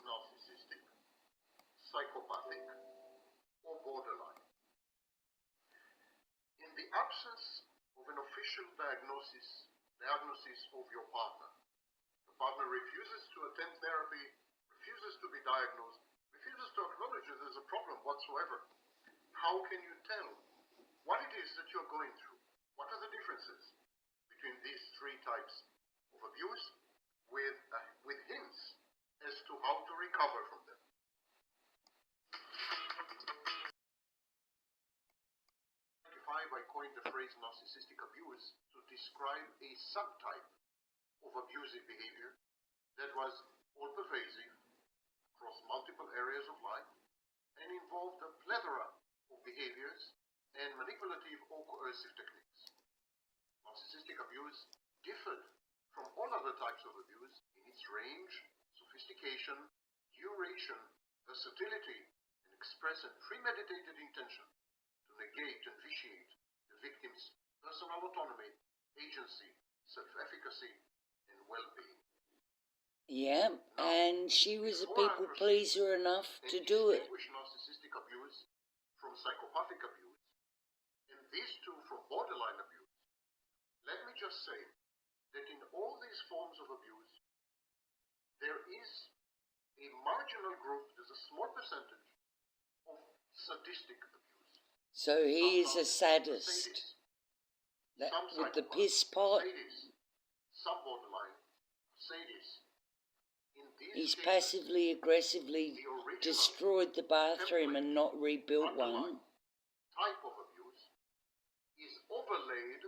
narcissistic, psychopathic, or borderline? In the absence of an official diagnosis of your partner, the partner refuses to attend therapy, refuses to be diagnosed, refuses to acknowledge that there's a problem whatsoever. How can you tell what it is that you're going through? What are the differences between these three types of abuse with hints as to how to recover from them? I coined the phrase narcissistic abuse to describe a subtype of abusive behavior that was all-pervasive across multiple areas of life and involved a plethora of behaviors and manipulative or coercive techniques. Narcissistic abuse differed from all other types of abuse in its range, sophistication, duration, versatility, and express and premeditated intention to negate and vitiate the victim's personal autonomy, agency, self-efficacy, and well-being. Yeah, and she was a people pleaser enough to do it. Distinguish narcissistic abuse from psychopathic abuse, and these two from borderline abuse, let me just say that in all these forms of abuse, there is a marginal group, there's a small percentage of sadistic abuse. So he is a sadist. With the piss pot. Some borderline sadists. He's passively aggressively destroyed the bathroom and not rebuilt one. Type of abuse is overlaid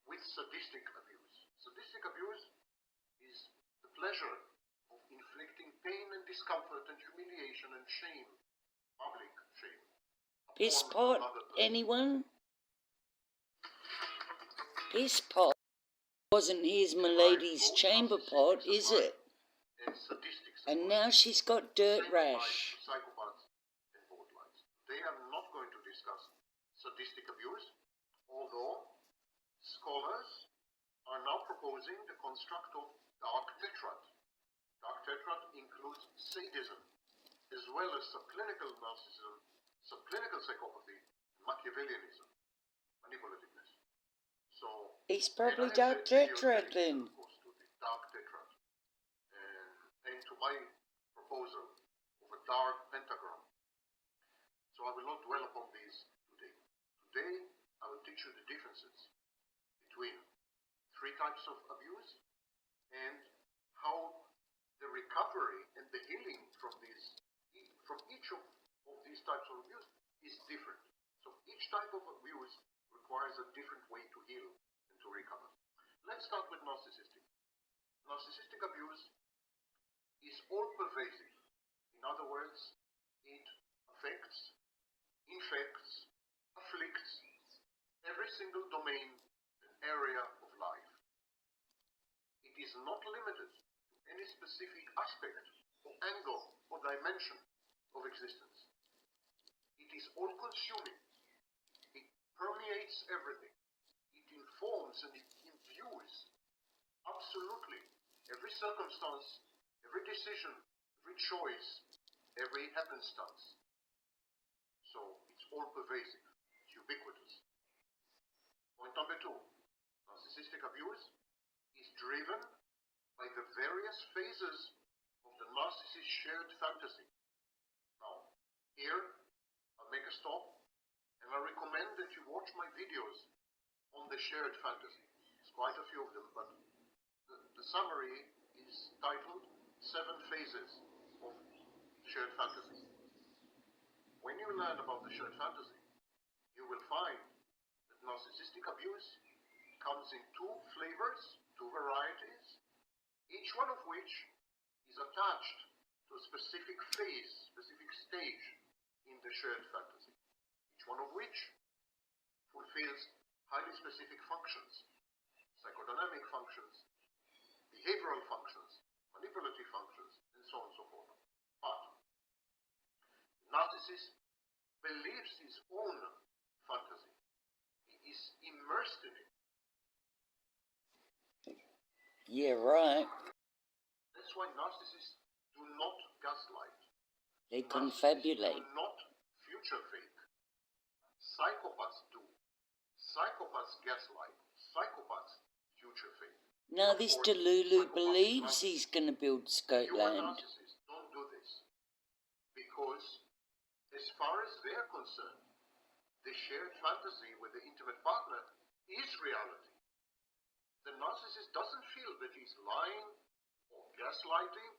with sadistic abuse. Sadistic abuse is the pleasure of inflicting pain and discomfort and humiliation and shame, public shame. Piss pot, anyone? Piss pot wasn't his milady's chamber pot, is it? And now she's got dirt rash. Psychopaths and borderlines. They are not going to discuss sadistic abuse, although scholars are now proposing the construct of dark tetrad. Dark tetrad includes sadism, as well as subclinical narcissism, subclinical psychopathy, Machiavellianism, manipulativeness. So it's probably dark tetrad then. Dark tetrad. And to my proposal of a dark pentagram. So I will not dwell upon these today. Today I will teach you the differences between three types of abuse and how the recovery and the healing from each of these types of abuse is different. So each type of abuse requires a different way to heal and to recover. Let's start with narcissistic. Narcissistic abuse is all-pervasive. In other words, it affects, infects, afflicts every single domain and area of life. It is not limited to any specific aspect or angle or dimension of existence. It is all-consuming. It permeates everything. It informs and it imbues absolutely every circumstance, every decision, every choice, every happenstance. So it's all-pervasive. It's ubiquitous. Point number two, narcissistic abuse is driven by the various phases of the narcissist's shared fantasy. Now, here, I'll make a stop, and I recommend that you watch my videos on the shared fantasy. There's quite a few of them, but the summary is titled 7 Phases of Shared Fantasy. When you learn about the shared fantasy, you will find that narcissistic abuse comes in 2 flavors, 2 varieties, each one of which is attached to a specific phase, specific stage in the shared fantasy, each one of which fulfills highly specific functions, psychodynamic functions, behavioral functions, manipulative functions, and so on and so forth. But the narcissist believes his own fantasy. He is immersed in it. Yeah, right. That's why narcissists do not gaslight. They confabulate. Do not future fake. Psychopaths do. Psychopaths gaslight. Psychopaths future fake. Now this Delulu believes he's going to build You Scotland. narcissists don't do this because, as far as they're concerned, the shared fantasy with the intimate partner is reality. The narcissist doesn't feel that he's lying or gaslighting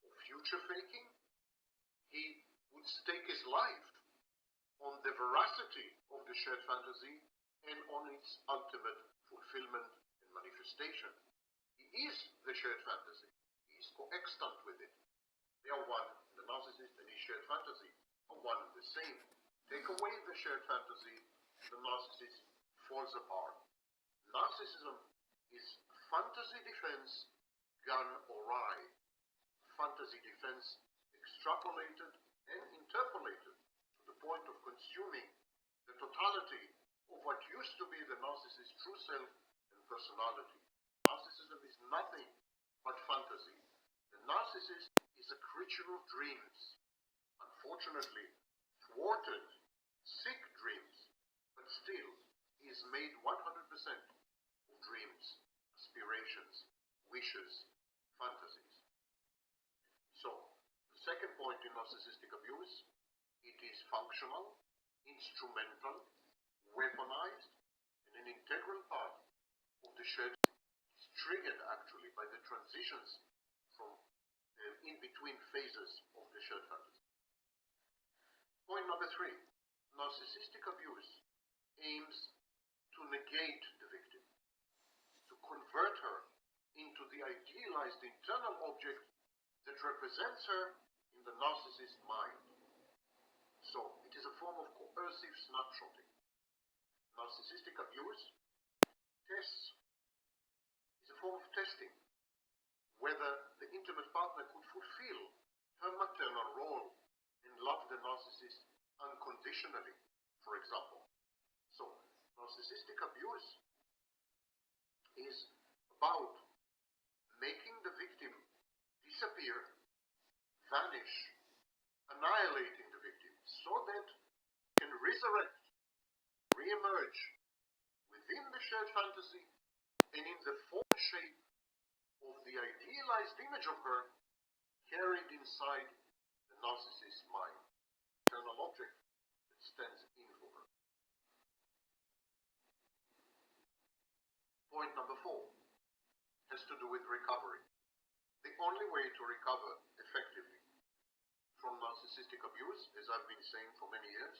or future faking. He would stake his life on the veracity of the shared fantasy and on its ultimate fulfillment and manifestation. He is the shared fantasy. He is coextant with it. They are one. The narcissist and his shared fantasy are one and the same. Take away the shared fantasy, the narcissist falls apart. Narcissism is fantasy defense gone awry. Fantasy defense extrapolated and interpolated to the point of consuming the totality of what used to be the narcissist's true self and personality. Narcissism is nothing but fantasy. The narcissist is a creature of dreams. Unfortunately, thwarted, sick dreams, but still he is made 100% of dreams, aspirations, wishes, fantasies. So, the second point in narcissistic abuse, it is functional, instrumental, weaponized, and an integral part of the shared. It's triggered actually by the transitions from in between phases of the shared fantasy. Point number 3, narcissistic abuse aims to negate the victim, to convert her into the idealized internal object that represents her in the narcissist's mind. So, it is a form of coercive snapshotting. Narcissistic abuse is a form of testing whether the intimate partner could fulfill her maternal role and love the narcissist unconditionally, for example. So, narcissistic abuse is about making the victim disappear, vanish, annihilating the victim, so that it can resurrect, re-emerge within the shared fantasy and in the form and shape of the idealized image of her carried inside the narcissist's mind, internal object that stands in for her. Point number 4 has to do with recovery. The only way to recover effectively from narcissistic abuse, as I've been saying for many years,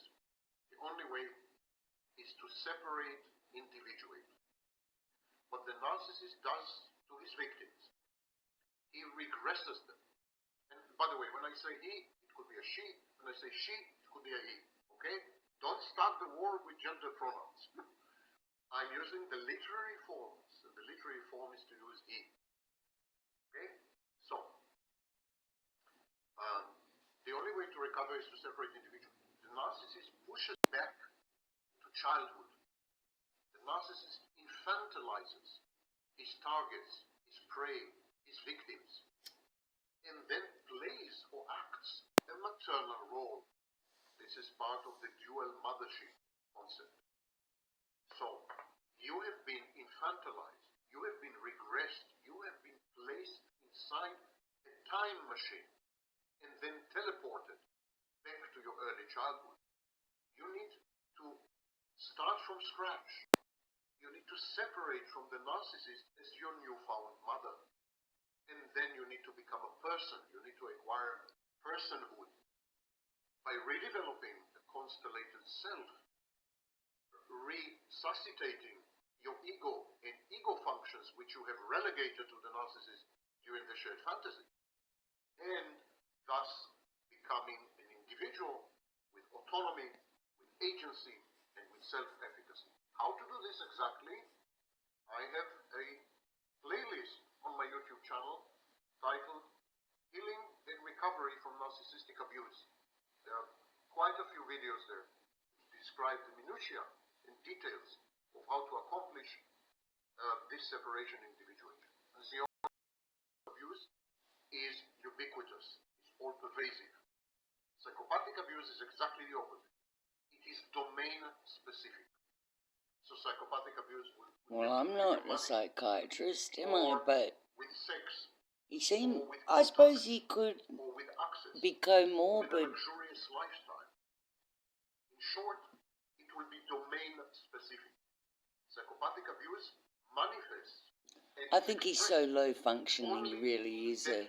the only way is to separate, individuate. What the narcissist does to his victims, he regresses them. And by the way, when I say he, it could be a she. When I say she, it could be a he. Okay? Don't start the war with gender pronouns. I'm using the literary forms, and the literary form is to use he. Okay? So, the only way to recover is to separate individuals. The narcissist pushes back to childhood. The narcissist infantilizes his targets, his prey, his victims, and then plays or acts a maternal role. This is part of the dual mothership concept. So, you have been infantilized, you have been regressed, you have been placed inside a time machine and then teleported back to your early childhood. You need to start from scratch. You need to separate from the narcissist as your newfound mother. And then you need to become a person. You need to acquire personhood by redeveloping a constellated self, resuscitating your ego and ego functions which you have relegated to the narcissist during the shared fantasy, and thus becoming an individual with autonomy, with agency, and with self-efficacy. How to do this exactly? I have a playlist on my YouTube channel titled Healing and Recovery from Narcissistic Abuse. There are quite a few videos there which describe the minutiae and details of how to accomplish this separation individually. As the abuse is ubiquitous. all pervasive. Psychopathic abuse is exactly the opposite. It is domain specific. So psychopathic abuse will... Well, I'm not a psychiatrist, am I? But with sex, he seemed... I suppose he could or with access, be with a comorbid. luxurious lifestyle. In short, it will be domain specific. Psychopathic abuse manifests... I think he's so low functioning, he really is a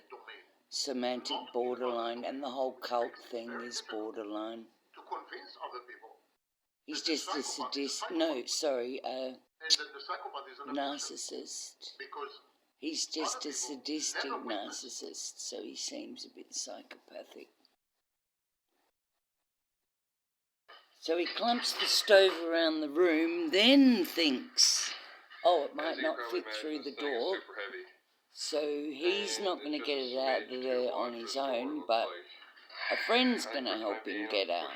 semantic borderline, and the whole cult thing is borderline. To convince other people... He's just a sadist... No, sorry, narcissist. He's just a sadistic narcissist, so he seems a bit psychopathic. So he clumps the stove around the room, then thinks, oh, it might not fit through the door, so he's not going to get it out of there on his own, but a friend's going to help him get out.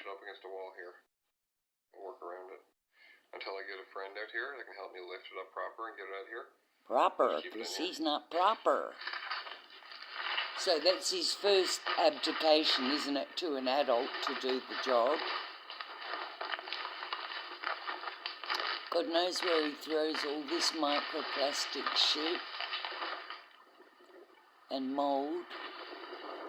Until I get a friend out here that can help me lift it up proper and get it out here. Proper, because he's not proper. So that's his first abdication, isn't it, to an adult to do the job. God knows where he throws all this microplastic shit and mould.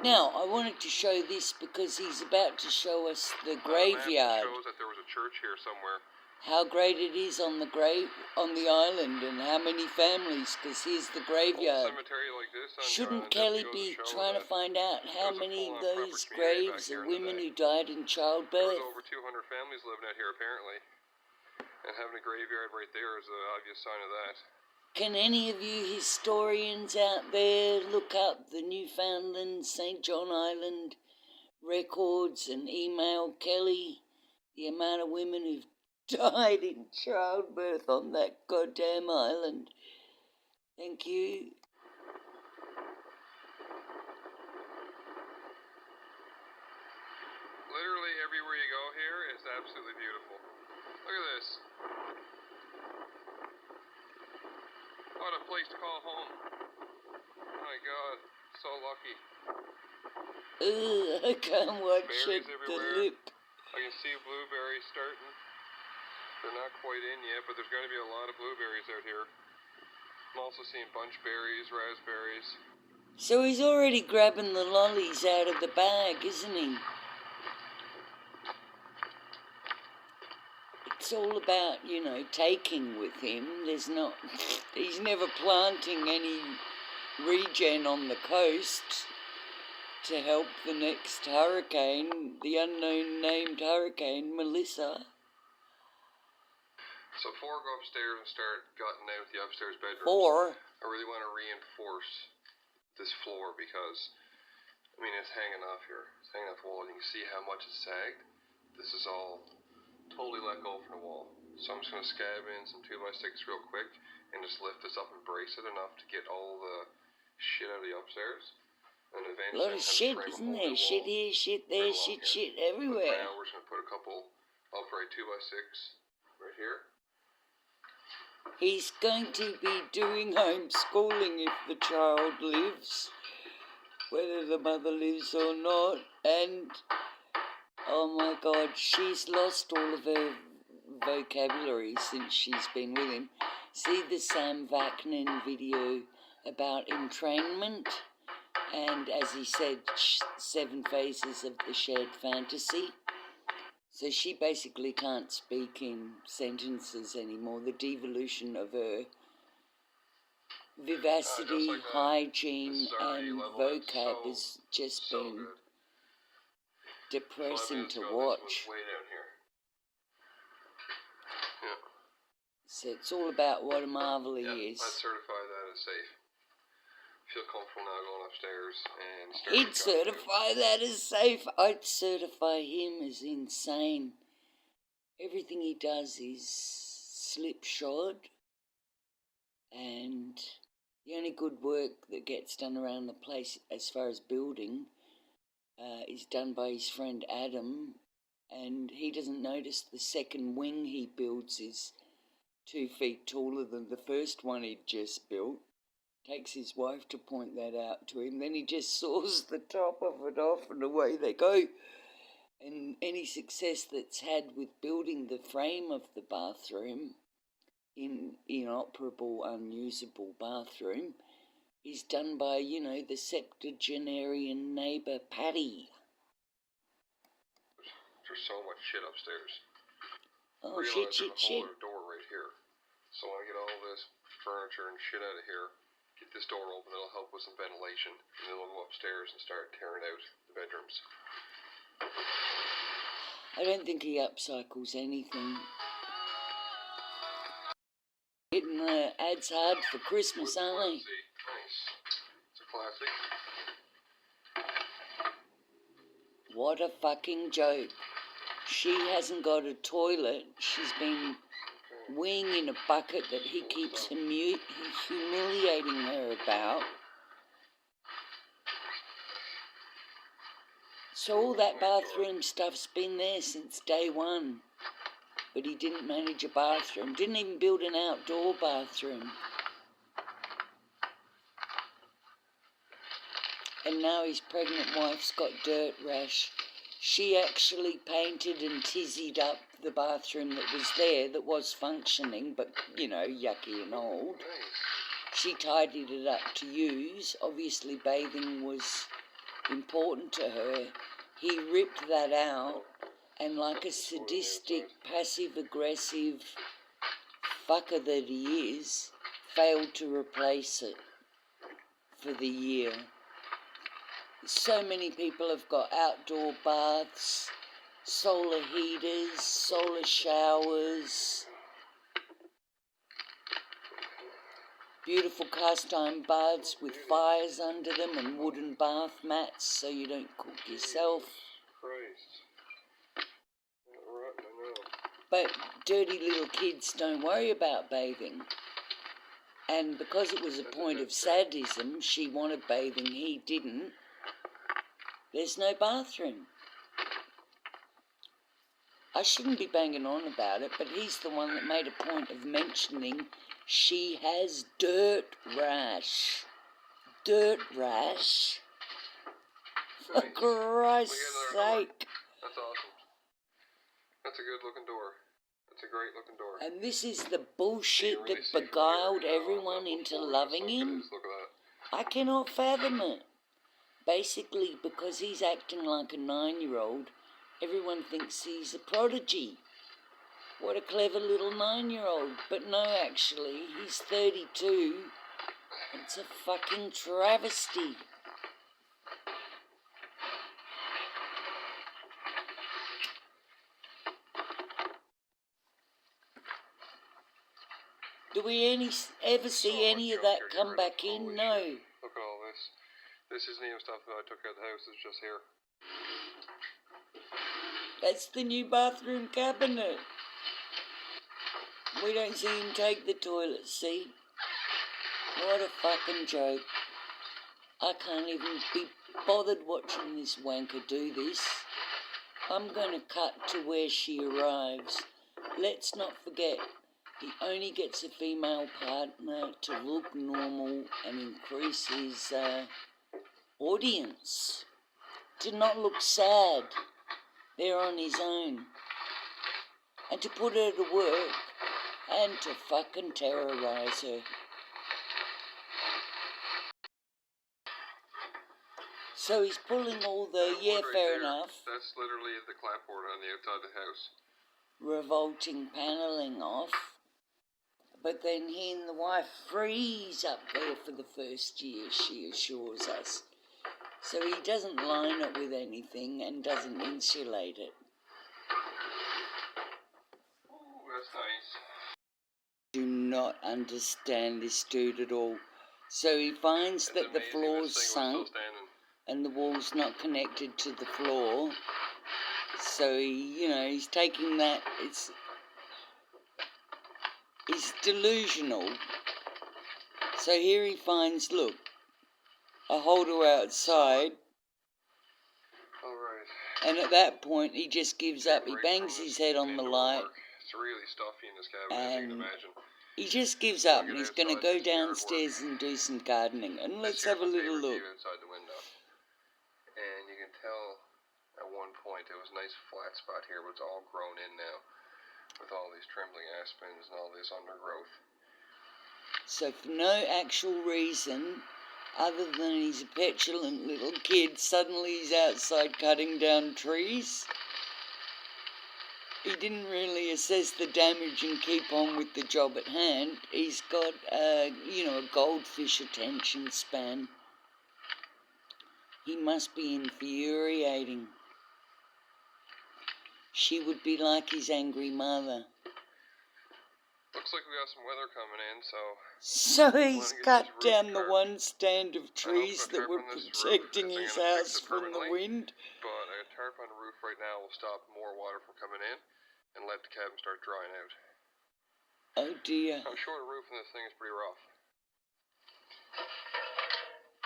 Now, I wanted to show this because he's about to show us the graveyard. Shows that there was a church here somewhere. How great it is on the island, and how many families, because here's the graveyard. Like this, shouldn't Kelly be trying to find out how many of those graves are women who died in childbirth? There's over 200 families living out here, apparently. And having a graveyard right there is an obvious sign of that. Can any of you historians out there look up the Newfoundland St. John Island records and email Kelly the amount of women who've died in childbirth on that goddamn island? Thank you. Literally everywhere you go here is absolutely beautiful. Look at this. What a place to call home. Oh my God, so lucky. I can't watch it, the lip. I can see blueberries starting. They're not quite in yet, but there's going to be a lot of blueberries out here. I'm also seeing bunchberries, raspberries. So he's already grabbing the lollies out of the bag, isn't he? It's all about, you know, taking with him. He's never planting any regen on the coast to help the next hurricane, the unknown named hurricane, Melissa. So before I go upstairs and start gutting out the upstairs bedroom, I really want to reinforce this floor because, I mean, it's hanging off here. It's hanging off the wall, and you can see how much it's sagged. This is all totally let go from the wall. So I'm just going to scab in some 2x6 real quick and just lift this up and brace it enough to get all the shit out of the upstairs. And eventually, a lot of shit, isn't there? Shit here, shit there, shit everywhere. But now we're just going to put a couple upright 2x6 right here. He's going to be doing homeschooling if the child lives, whether the mother lives or not. And, oh my God, she's lost all of her vocabulary since she's been with him. See the Sam Vaknin video about entrainment? And as he said, 7 phases of the shared fantasy. So she basically can't speak in sentences anymore. The devolution of her vivacity, hygiene, and vocab has just been depressing to watch. So it's all about what a marvel he is. I'd certify that as safe. Feel comfortable now going upstairs and He'd certify that as safe. I'd certify him as insane. Everything he does is slipshod, and the only good work that gets done around the place as far as building is done by his friend Adam, and he doesn't notice the second wing he builds is 2 feet taller than the first one he'd just built. Takes his wife to point that out to him. Then he just saws the top of it off and away they go. And any success that's had with building the frame of the bathroom, inoperable, unusable bathroom, is done by, the septuagenarian neighbour Patty. There's so much shit upstairs. Oh, shit. There's a whole other door right here. So I want to get all this furniture and shit out of here. Get this door open, it'll help with some ventilation, and then we'll go upstairs and start tearing out the bedrooms. I don't think he upcycles anything. Hitting the ads hard for Christmas, aren't they? Nice. It's a classic. What a fucking joke. She hasn't got a toilet. She's been weeing in a bucket that he keeps humiliating her about. So all that bathroom stuff's been there since day one. But he didn't manage a bathroom. Didn't even build an outdoor bathroom. And now his pregnant wife's got dirt rash. She actually painted and tizzied up the bathroom that was there, that was functioning, but, yucky and old. She tidied it up to use. Obviously bathing was important to her. He ripped that out and, like a sadistic, passive-aggressive fucker that he is, failed to replace it for the year. So many people have got outdoor baths, solar heaters, solar showers, beautiful cast iron baths with fires under them and wooden bath mats so you don't cook yourself. Christ. But dirty little kids don't worry about bathing. And because it was a point of sadism, she wanted bathing, he didn't. There's no bathroom. I shouldn't be banging on about it, but he's the one that made a point of mentioning she has dirt rash. Dirt rash? For Christ's sake. That's awesome. That's a good looking door. That's a great looking door. And this is the bullshit that beguiled everyone into loving him? Look at I cannot fathom it. Basically, because he's acting like a 9-year-old, everyone thinks he's a prodigy. What a clever little 9-year-old. But no, actually, he's 32. It's a fucking travesty. Do we ever see any of that come back in? No. Look at all this. This isn't even stuff that I took out of the house, it's just here. That's the new bathroom cabinet. We don't see him take the toilet seat. What a fucking joke. I can't even be bothered watching this wanker do this. I'm going to cut to where she arrives. Let's not forget, he only gets a female partner to look normal and increase his audience. To not look sad. They're on his own. And to put her to work and to fucking terrorise her. So he's pulling all the, fair enough. That's literally the clapboard on the outside of the house. Revolting panelling off. But then he and the wife freeze up there for the first year, she assures us. So he doesn't line it with anything and doesn't insulate it. Oh, that's nice. Do not understand this dude at all. So he finds that the floor's sunk and the wall's not connected to the floor. So he, he's taking that, he's delusional. So here he finds, look, a holder outside. Alright. And at that point, he just gives up. He bangs his head on the light. It's really stuffy in this cabinet, as you can imagine. He just gives up and he's going to go downstairs and do some gardening. And let's have a little look. Outside the window. And you can tell at one point there was a nice flat spot here, but it's all grown in now with all these trembling aspens and all this undergrowth. So for no actual reason other than he's a petulant little kid, suddenly he's outside cutting down trees. He didn't really assess the damage and keep on with the job at hand. He's got, a goldfish attention span. He must be infuriating. She would be like his angry mother. Looks like we got some weather coming in, So he's cut down the one stand of trees that were protecting his house from the wind. But a tarp on the roof right now will stop more water from coming in and let the cabin start drying out. Oh dear. I'm sure the roof in this thing is pretty rough.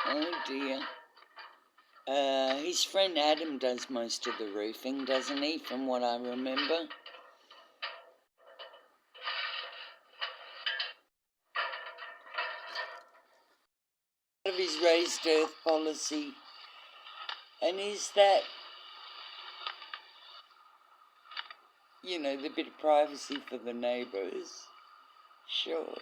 Oh dear. His friend Adam does most of the roofing, doesn't he, from what I remember? Of his raised earth policy, and is that, the bit of privacy for the neighbours? Sure.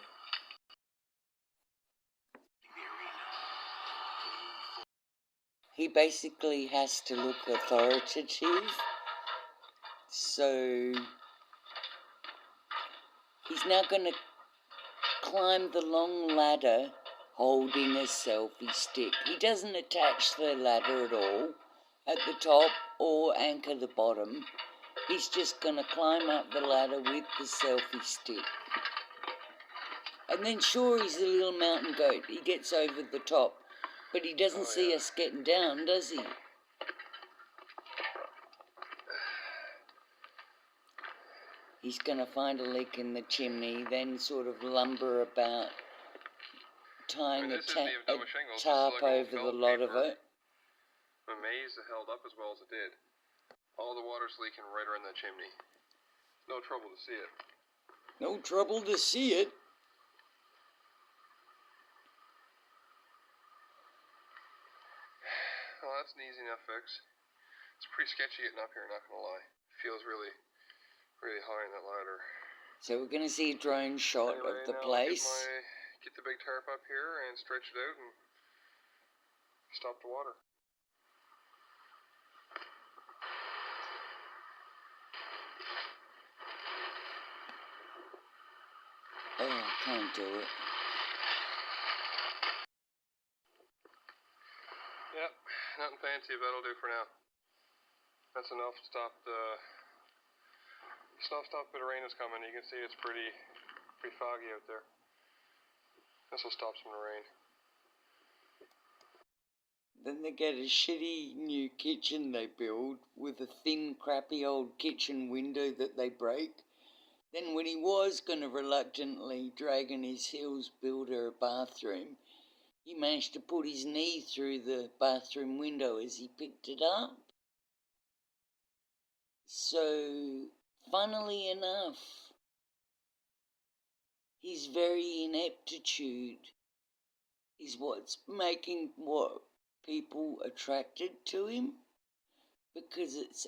He basically has to look authoritative, so he's now going to climb the long ladder holding a selfie stick. He doesn't attach the ladder at all at the top or anchor the bottom. He's just going to climb up the ladder with the selfie stick. And then sure, he's a little mountain goat. He gets over the top. But he doesn't see us getting down, does he? He's going to find a leak in the chimney, then sort of lumber about tying a tarp over the lot of it. I'm amazed it held up as well as it did. All the water's leaking right around that chimney. No trouble to see it. No trouble to see it. Well, that's an easy enough fix. It's pretty sketchy getting up here, not gonna lie. It feels really, really high in that ladder. So we're gonna see a drone shot of the place. Get the big tarp up here and stretch it out and stop the water. Oh, I can't do it. Yep, nothing fancy, but that'll do for now. That's enough to stop the bit of rain that's coming. You can see it's pretty foggy out there. This will stop some of the rain. Then they get a shitty new kitchen they build with a thin, crappy old kitchen window that they break. Then when he was going to reluctantly drag on his heels build her a bathroom, he managed to put his knee through the bathroom window as he picked it up. So, funnily enough, his very ineptitude is what's making people attracted to him, because it's